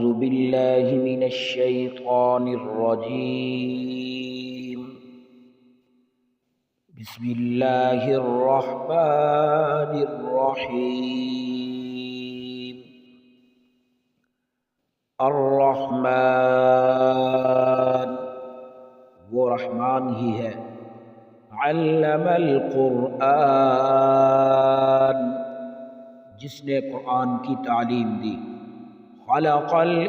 أعوذ بالله من الشيطان الرجيم. بسم الله الرحمن الرحيم. الرحمن وہ رحمان ہی ہے. علم القرآن جس نے قرآن کی تعلیم دی. خلق الانسان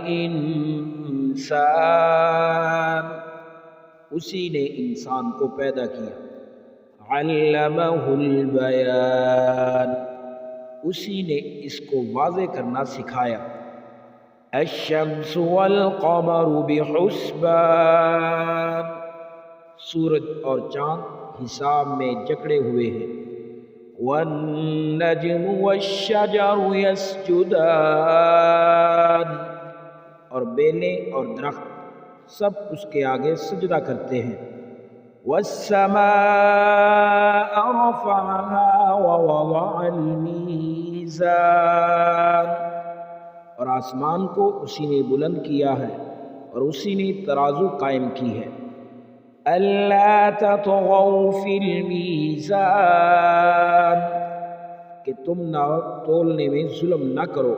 اسی نے انسان کو پیدا کیا. علمہ البیان اسی نے اس کو واضح کرنا سکھایا. الشمس والقمر بحسبان سورج اور چاند حساب میں جکڑے ہوئے ہیں. والنجم والشجر يسجدان اور بیلیں اور درخت سب اس کے آگے سجدہ کرتے ہیں. والسماء رفعها ووضع الميزان اور آسمان کو اسی نے بلند کیا ہے اور اسی نے ترازو قائم کی ہے. أَلَّا تَطْغَوْا فِي الْمِيزَانِ کہ تم نہ تولنے میں ظلم نہ کرو.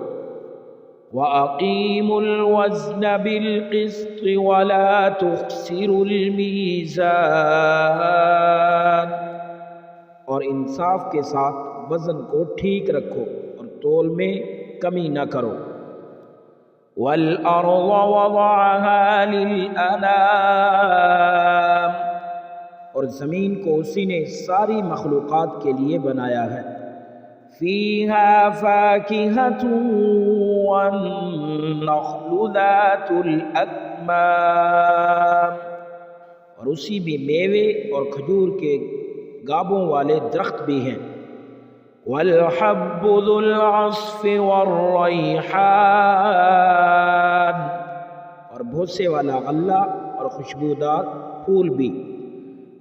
وَأَقِيمُوا الْوَزْنَ بِالْقِسْطِ وَلَا تُخْسِرُوا الْمِيزَانَ اور انصاف کے ساتھ وزن کو ٹھیک رکھو اور تول میں کمی نہ کرو. وَالْأَرْضَ وَضَعَهَا لِلْأَنَامِ اور زمین کو اسی نے ساری مخلوقات کے لیے بنایا ہے. فِيهَا فَاكِهَةٌ وَالنَّخْلُ ذَاتُ الْأَكْمَامِ اور اسی میں میوے اور کھجور کے گابوں والے درخت بھی ہیں. وَالْحَبُّ ذُو الْعَصْفِ وَالرَّيْحَانُ اور بھوسے والا غلہ اور خوشبودار پھول بھی.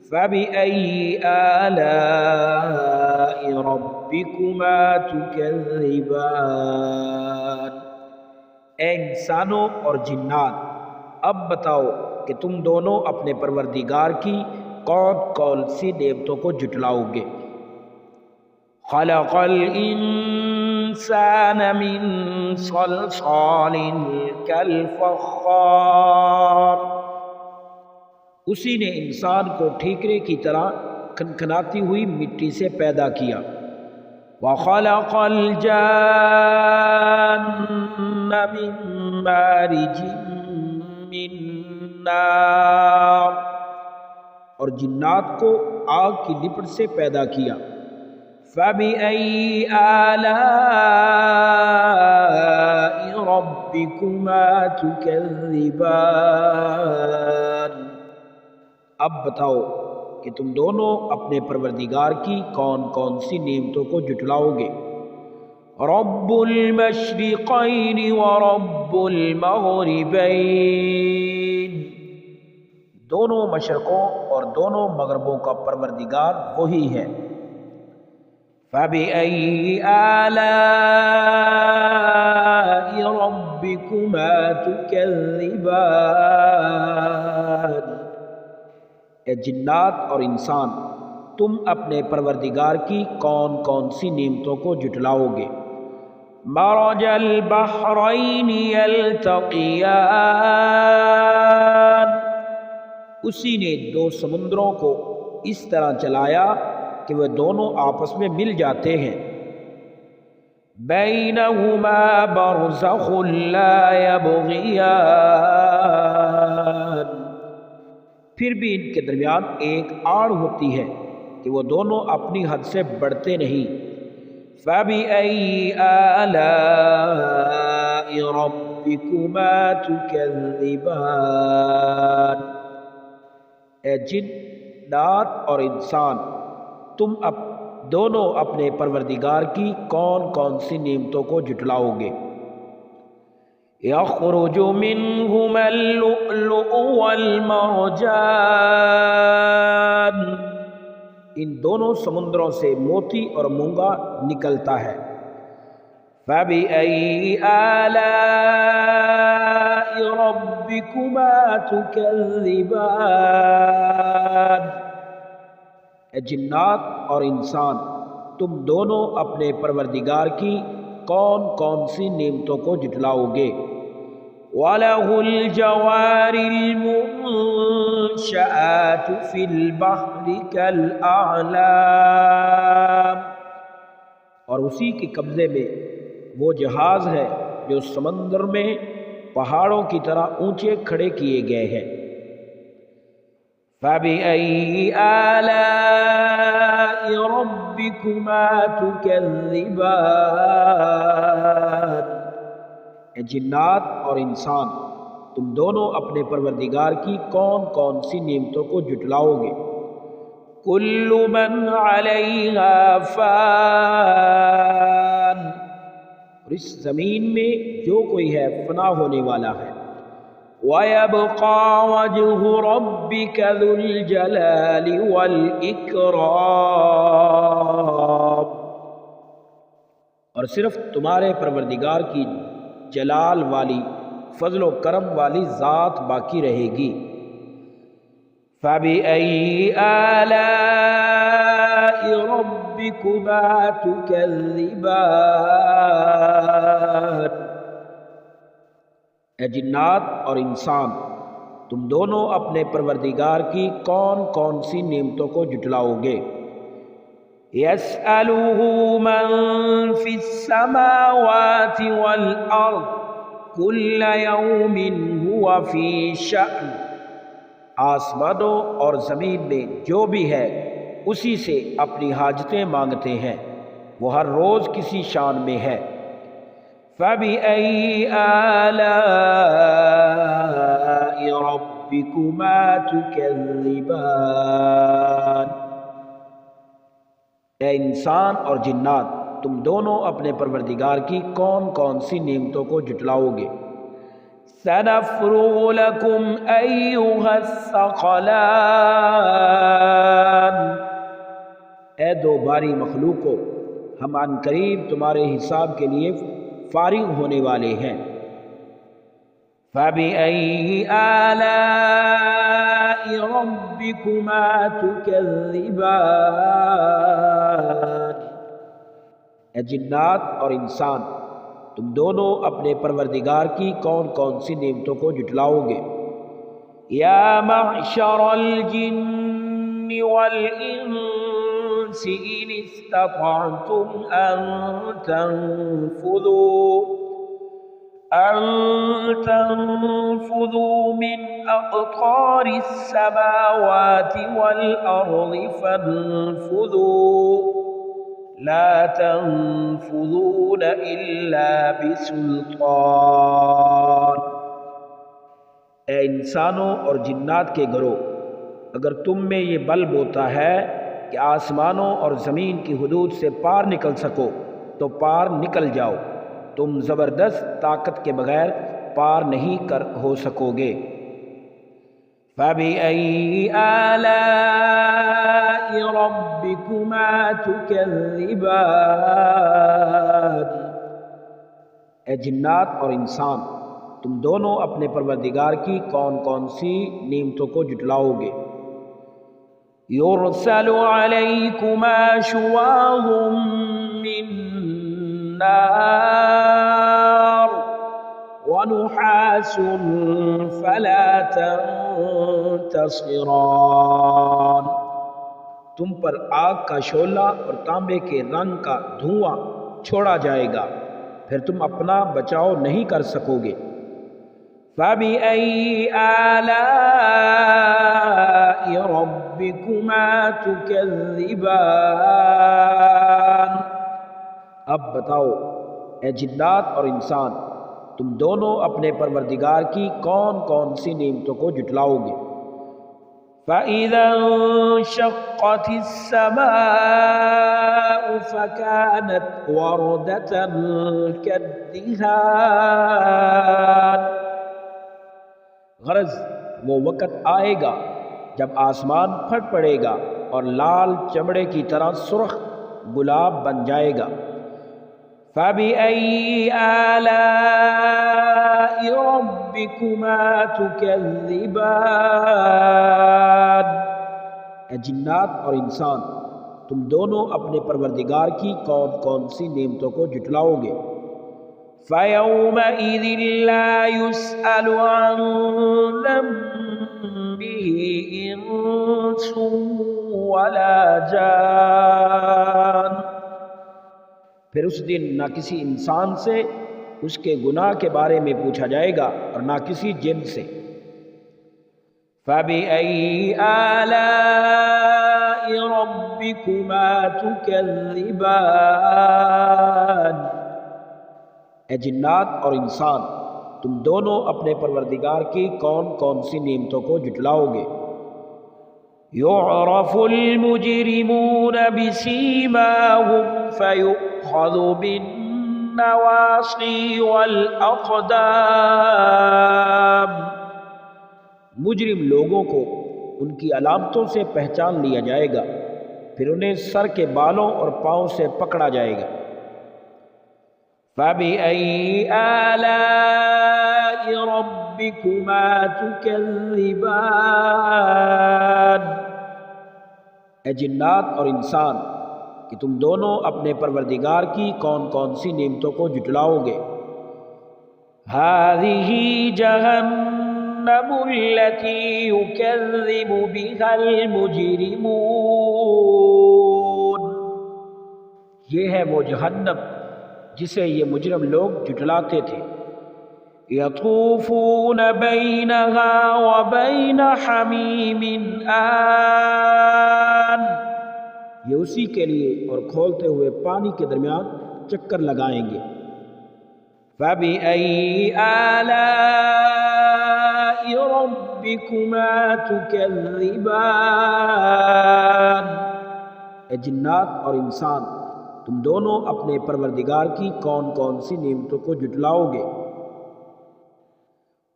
فَبِأَيِّ آلَاءِ رَبِّكُمَا تُكَذِّبَانِ اے انسانوں اور جنات اب بتاؤ کہ تم دونوں اپنے پروردگار کی کون کون سی نعمتوں کو جھٹلاؤ گے. خلق الانسان من صلصال کالفخار اسی نے انسان کو ٹھیکرے کی طرح کھنکھناتی ہوئی مٹی سے پیدا کیا. وخلق الجان من مارج من نار اور جنات کو آگ کی لپٹ سے پیدا کیا. فَبِأَيِّ آلَاءِ رَبِّكُمَا تُكَذِّبَانِ اب بتاؤ کہ تم دونوں اپنے پروردگار کی کون کون سی نعمتوں کو جھٹلاؤ گے. رب المشرقین ورب المغربین دونوں مشرقوں اور دونوں مغربوں کا پروردگار وہی ہے. فَبِأَيِّ آلَاءِ رَبِّكُمَا تُكَذِّبَانِ اے جنات اور انسان تم اپنے پروردگار کی کون کون سی نعمتوں کو جھٹلاؤ گے. مرج البحرین یلتقیان اسی نے دو سمندروں کو اس طرح چلایا کہ وہ دونوں آپس میں مل جاتے ہیں. بینہما برزخ لا یبغیان پھر بھی ان کے درمیان ایک آڑ ہوتی ہے کہ وہ دونوں اپنی حد سے بڑھتے نہیں. فَبِأَيِّ آلَاءِ رَبِّكُمَا تُكَذِّبَانِ اے جنات اور انسان تم اب دونوں اپنے پروردگار کی کون کون سی نعمتوں کو جھٹلاؤ گے. يخرج منهما اللؤلؤ والمرجان ان دونوں سمندروں سے موتی اور مونگا نکلتا ہے. فَبِأَيِّ آلَاءِ ربكما تكذبان اے جنات اور انسان، تم دونوں اپنے پروردگار کی کون کون سی نعمتوں کو جھٹلاؤ گے؟ وَلَهُ الْجَوَارِ الْمُنشَآتُ فِي الْبَحْرِ كَالْأَعْلَامِ، اور اسی کے قبضے میں وہ جہاز ہے جو سمندر میں پہاڑوں کی طرح اونچے کھڑے کیے گئے ہیں۔ فَبِأَيِّ آلَاءِ رَبِّكُمَا تُكَذِّبَانِ اے جنات اور انسان، تم دونوں اپنے پروردگار کی کون کون سی نعمتوں کو جھٹلاؤ گے؟ کل من علیہا فان، اور اس زمین میں جو کوئی ہے فنا ہونے والا ہے۔ وَيَبْقَى وَجْهُ رَبِّكَ ذُو الْجَلَالِ وَالْإِكْرَامِ، اور صرف تمہارے پروردگار کی جلال والی، فضل و کرم والی ذات باقی رہے گی۔ فَبِأَيِّ آلَاءِ رَبِّكُمَا تُكَذِّبَانِ اے جنات اور انسان، تم دونوں اپنے پروردگار کی کون کون سی نعمتوں کو جھٹلاؤ گے؟ يَسْأَلُهُ مَن فِي السَّمَاوَاتِ وَالْأَرْضِ كُلَّ يَوْمٍ هُوَ فِي شَأْنٍ، آسمانوں اور زمین میں جو بھی ہے اسی سے اپنی حاجتیں مانگتے ہیں، وہ ہر روز کسی شان میں ہے۔ فَبِأَيِّ آلَاءِ رَبِّكُمَا تُكَذِّبَانِ اے انسان اور جنات، تم دونوں اپنے پروردگار کی کون کون سی نعمتوں کو جھٹلاؤ گے؟ سَنَفْرُغُ لَكُمْ أَيُّهَا الثَّقَلَانِ اے دو باری مخلوقو، ہم عن قریب تمہارے حساب کے لیے فارغ ہونے والے ہیں۔ فَبِأَيِّ آلَاءِ رَبِّكُمَا تُكَذِّبَانِ اے جنات اور انسان، تم دونوں اپنے پروردگار کی کون کون سی نعمتوں کو جھٹلاؤ گے؟ یا معشر الجن والانس ان استطعتم ان تنفذوا من اقطار السماوات والارض فانفذوا لا تنفذون الا بسلطان اے انسانوں اور جنات کے گروہ، اگر تم میں یہ بل ہوتا ہے کہ آسمانوں اور زمین کی حدود سے پار نکل سکو تو پار نکل جاؤ، تم زبردست طاقت کے بغیر پار نہیں ہو سکو گے۔ فَبِأَيِّ آلَاءِ رَبِّكُمَا تُكَذِّبَانِ اے جنات اور انسان، تم دونوں اپنے پروردگار کی کون کون سی نعمتوں کو جھٹلاؤ گے؟ يُرْسَلُ عَلَيْكُمَا شُوَاظٌ مِّن نَّارٍ وَنُحَاسٌ فَلَا تَنتَصِرَانِ تم پر آگ کا شعلہ اور تانبے کے رنگ کا دھواں چھوڑا جائے گا، پھر تم اپنا بچاؤ نہیں کر سکو گے۔ فَبِأَيِّ آلَاءِ رَبِّكُمَا تُكَذِّبَانِ اب بتاؤ اے جنات اور انسان، تم دونوں اپنے پروردگار کی کون کون سی نعمتوں کو جھٹلاؤ گے؟ فَإِذَا انشَقَّتِ السَّمَاءُ فَكَانَتْ وَرْدَةً كَالدِّهَانِ غرض وہ وقت آئے گا جب آسمان پھٹ پڑے گا اور لال چمڑے کی طرح سرخ گلاب بن جائے گا۔ فَبِأَيِّ آلَاءِ رَبِّكُمَا ربكما تكذبان اے جنات اور انسان، تم دونوں اپنے پروردگار کی کون کون سی نعمتوں کو جھٹلاؤ گے؟ فَيَوْمَئِذٍ لَا يُسْأَلُ عَنْ ذَنبِهِ إِنسٌ وَلَا جَانٌ پھر اس دن نہ کسی انسان سے اس کے گناہ کے بارے میں پوچھا جائے گا اور نہ کسی جن سے۔ فَبِأَيِّ آلَاءِ رَبِّكُمَا تُكَذِّبَانِ اے جنات اور انسان، تم دونوں اپنے پروردگار کی کون کون سی نعمتوں کو جھٹلاؤ گے؟ يُعْرَفُ الْمُجْرِمُونَ بِسِيمَاهُمْ فَيُؤْخَذُ بِالنَّوَاصِي وَالْأَقْدَامِ مجرم لوگوں کو ان کی علامتوں سے پہچان لیا جائے گا، پھر انہیں سر کے بالوں اور پاؤں سے پکڑا جائے گا۔ فَبِأَيِّ آلَاءِ رَبِّكُمَا تُكَذِّبَانِ اے جنات اور انسان، کہ تم دونوں اپنے پروردگار کی کون کون سی نعمتوں کو جھٹلاؤ گے؟ هَذِهِ جَهَنَّمُ الَّتِي يُكَذِّبُ بِهَا الْمُجْرِمُونَ یہ ہے وہ جہنم جسے یہ مجرم لوگ جھٹلاتے تھے۔ يَطُوفُونَ بَيْنَهَا وَبَيْنَ حَمِيمٍ آن یہ اسی کے لیے اور کھولتے ہوئے پانی کے درمیان چکر لگائیں گے۔ فَبِأَيِّ آلَاءِ رَبِّكُمَا تُكَذِّبَانِ اے جنات اور انسان، تم دونوں اپنے پروردگار کی کون کون سی نعمتوں کو جھٹلاؤ گے؟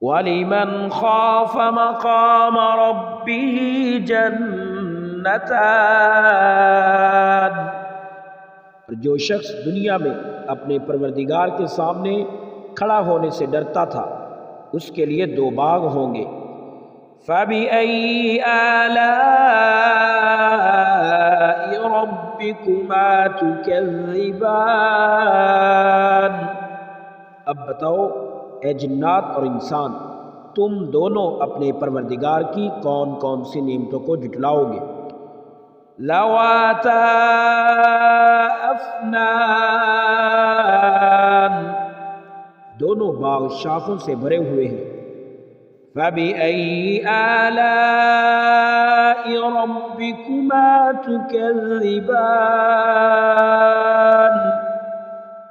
وَلِمَنْ خَافَ مَقَامَ رَبِّهِ جَنَّتَانِ اور جو شخص دنیا میں اپنے پروردگار کے سامنے کھڑا ہونے سے ڈرتا تھا، اس کے لیے دو باغ ہوں گے۔ فَبِأَيِّ آلَاءِ رَبِّكُمَا تُكَذِّبَانِ اب بتاؤ اے جنات اور انسان، تم دونوں اپنے پروردگار کی کون کون سی نعمتوں کو جھٹلاؤ گے؟ لَوَاتَا أَفْنَانٍ دونوں باغ شاخوں سے بھرے ہوئے ہیں۔ فَبِأَيِّ آلَاءِ رَبِّكُمَا تُكَذِّبَانِ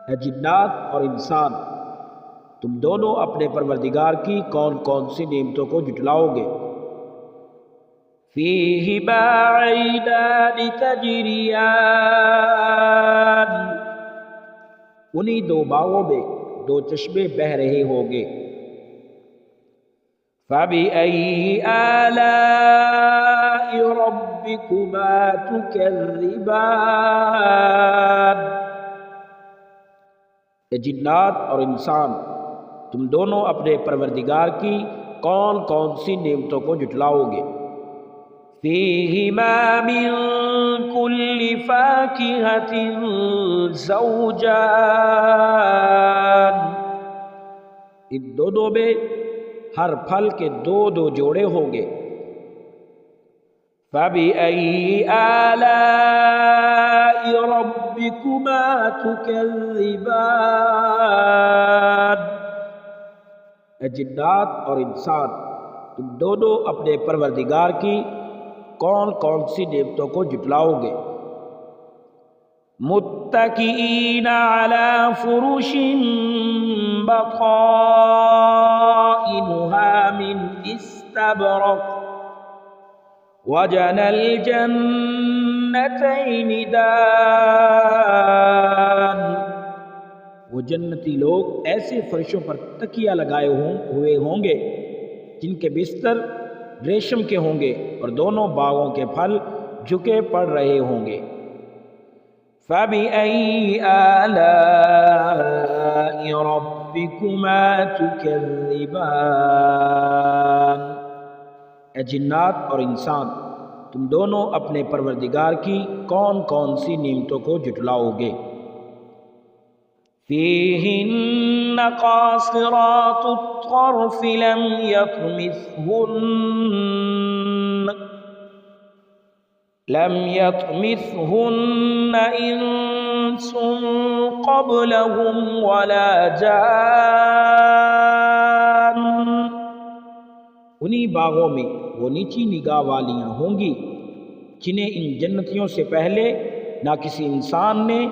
اے جنات اور انسان، تم دونوں اپنے پروردگار کی کون کون سی نعمتوں کو جھٹلاؤ گے؟ فِيهِمَا عَيْنَانِ تَجْرِيَانِ انہی دو باغوں میں دو چشمے بہہ رہے ہوں گے۔ فَبِأَيِّ آلَاءِ رَبِّكُمَا تُكَذِّبَانِ اے جنات اور انسان، تم دونوں اپنے پروردگار کی کون کون سی نعمتوں کو جھٹلاؤ گے؟ فِيهِمَا مِن كُلِّ فَاكِهَةٍ زَوْجَانِ ان دونوں میں ہر پھل کے دو دو جوڑے ہوں گے۔ فَبِأَيِّ آلَاءِ رَبِّكُمَا تُكَذِّبَانِ اے جنات اور انسان، تم دونوں اپنے پروردگار کی کون کون سی نعمتوں کو جھٹلاؤ گے؟ مُتَّكِئِينَ عَلَى فُرُشٍ بَطَائِنُهَا مِنْ إِسْتَبْرَقٍ وَجَنَى الْجَنَّتَيْنِ دَانٍ وہ جنتی لوگ ایسے فرشوں پر تکیہ لگائے ہوئے ہوں گے جن کے بستر ریشم کے ہوں گے اور دونوں باغوں کے پھل جھکے پڑ رہے ہوں گے۔ فَبِأَيِّ آلَاءِ رَبِّكُمَا ربكما تكذبان۔ اے جنات اور انسان، تم دونوں اپنے پروردگار کی کون کون سی نعمتوں کو جھٹلاؤ گے؟ فیہن قاصرات الطرف لم يطمثهن انس قبلهم ولا جان۔ انہی باغوں میں وہ نیچی نگاہ والیاں ہوں گی جنہیں ان جنتیوں سے پہلے نہ کسی انسان نے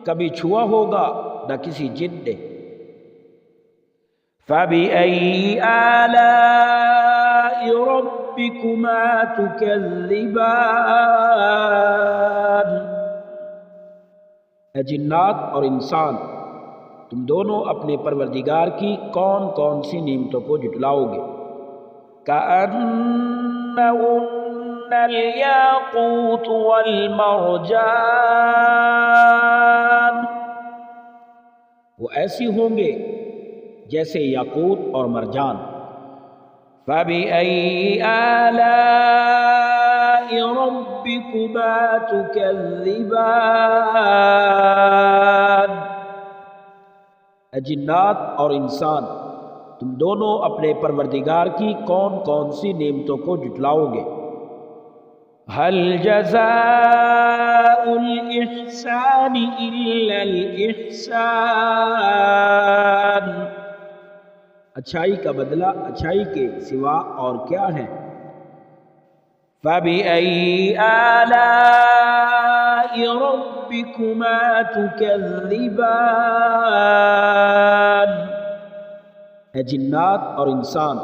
کبھی چھوا ہوگا نہ کسی جن نے۔ فَبِأَيِّ آلَاءِ رَبِّكُمَا تُكَذِّبَانِ۔ اے جنات اور انسان، تم دونوں اپنے پروردگار کی کون کون سی نعمتوں کو جھٹلاؤ گے؟ كأنهن الياقوت والمرجان۔ وہ ایسی ہوں گے جیسے یاقوت اور مرجان۔ فَبِأَيِّ آلَاءِ رَبِّكُمَا تُكَذِّبَانِ۔ اے جنات اور انسان، تم دونوں اپنے پروردگار کی کون کون سی نعمتوں کو جھٹلاؤ گے؟ هل جزاء الإحسان إلا الإحسان۔ اچھائی کا بدلہ اچھائی کے سوا اور کیا ہے؟ فَبِأَيِّ آلَاءِ رَبِّكُمَا تُكَذِّبَانِ۔ اے جنات اور انسان،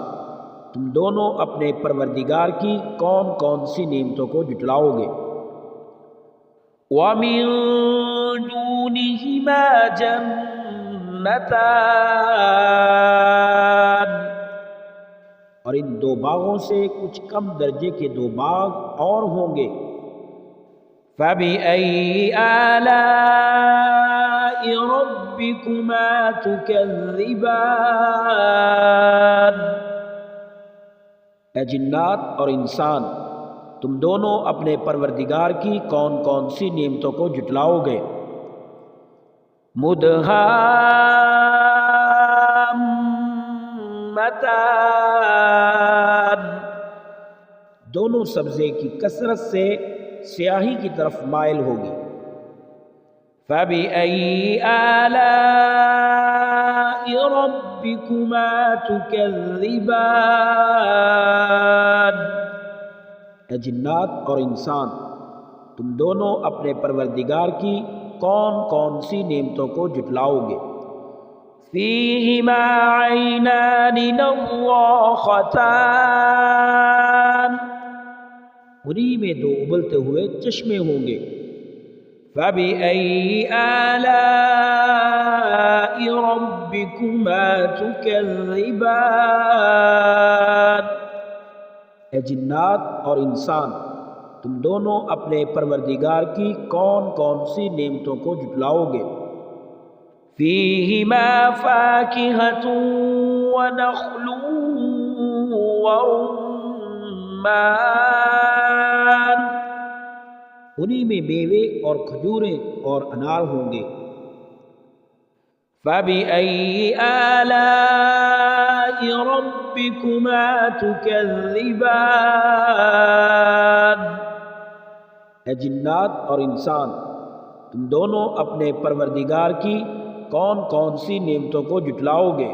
تم دونوں اپنے پروردگار کی کون کون سی نعمتوں کو جھٹلاؤ گے؟ وَمِن دُونِهِمَا جَنَّتَانِ۔ اور ان دو باغوں سے کچھ کم درجے کے دو باغ اور ہوں گے۔ فَبِأَيِّ آلَاءِ رَبِّكُمَا تُكَذِّبَانِ۔ اے جنات اور انسان، تم دونوں اپنے پروردگار کی کون کون سی نعمتوں کو جھٹلاؤ گے؟ مُدْحَامَّتَانِ۔ دونوں سبزے کی کثرت سے سیاہی کی طرف مائل ہوگی۔ فَبِأَيِّ آلَاءِ رَبِّكُمَا تُكَذِّبَانِ۔ اے جنات اور انسان، تم دونوں اپنے پروردگار کی کون کون سی نعمتوں کو جھٹلاؤ گے؟ فِيهِمَا عَيْنَانِ نَضَّاخَتَانِ۔ انہی میں دو ابلتے ہوئے چشمے ہوں گے۔ فَبِأَيِّ آلَاءِ رَبِّكُمَا تُكَذِّبَانِ۔ اے جنات اور انسان، تم دونوں اپنے پروردگار کی کون کون سی نعمتوں کو جھٹلاؤ گے؟ فِيهِمَا فَاكِهَةٌ وَنَخْلٌ وَرُمَّانٌ۔ انہی میں میوے اور کھجوریں اور انار ہوں گے۔ فَبِأَيِّ آلَاءِ رَبِّكُمَا تُكَذِّبَانِ۔ اے جنات اور انسان، تم دونوں اپنے پروردگار کی کون کون سی نعمتوں کو جھٹلاؤ گے؟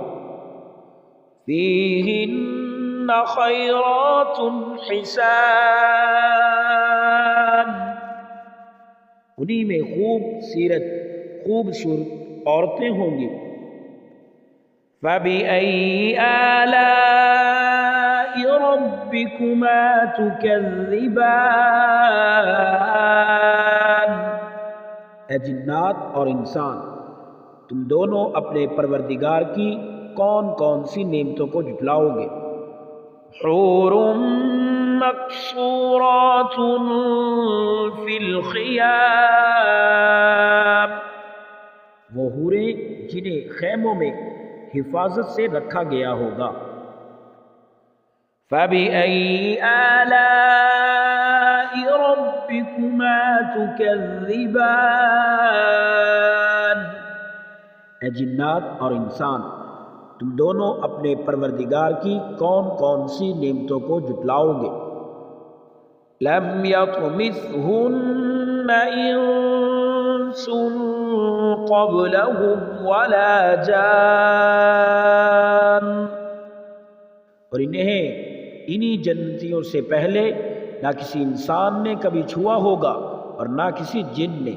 فِيهِنَّ خَيْرَاتٌ حِسَانٌ۔ انہی میں خوبصورت عورتیں ہوں گی۔ فَبِأَيِّ آلَاءِ رَبِّكُمَا تُكَذِّبَانِ۔ اے جنات اور انسان، تم دونوں اپنے پروردگار کی کون کون سی نعمتوں کو جھٹلاؤ گے؟ حور مقصورات فی الخیام۔ وہ حوریں جنہیں خیموں میں حفاظت سے رکھا گیا ہوگا۔ فَبِأَيِّ آلَاءِ رَبِّكُمَا تُكَذِّبَانِ، اے جنات اور انسان، تم دونوں اپنے پروردگار کی کون کون سی نعمتوں کو جھٹلاؤ گے؟ لَمْ يَطْمِثْهُنَّ إِنسٌ قَبْلَهُمْ وَلَا جَانٌّ، اور انہی جنتیوں سے پہلے نہ کسی انسان نے کبھی چھوا ہوگا اور نہ کسی جن نے۔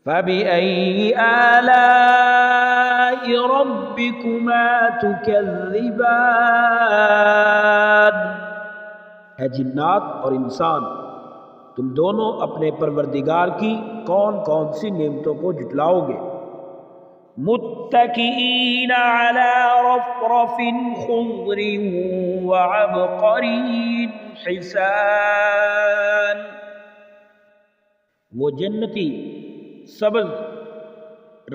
فَبِأَيِّ آلَاءِ رَبِّكُمَا تُكَذِّبَانِ، اے جنات اور انسان، تم دونوں اپنے پروردگار کی کون کون سی نعمتوں کو جھٹلاؤ گے؟ متکئین علی رفرف خضر وعبقری حسان، وہ جنتی سبز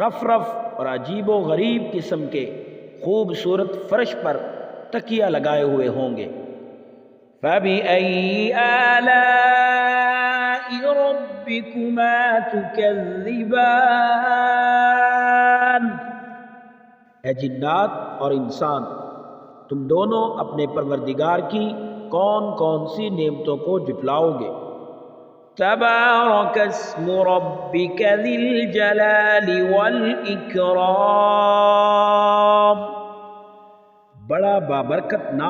رفرف اور عجیب و غریب قسم کے خوبصورت فرش پر تکیہ لگائے ہوئے ہوں گے۔ فَبِأَيِّ آلَاءِ رَبِّكُمَا تُكَذِّبَانِ، اے جنات اور انسان، تم دونوں اپنے پروردگار کی کون کون سی نعمتوں کو جھٹلاؤ گے؟ تبارک اسم ربک ذی الجلال والاکرام، بڑا بابرکت نام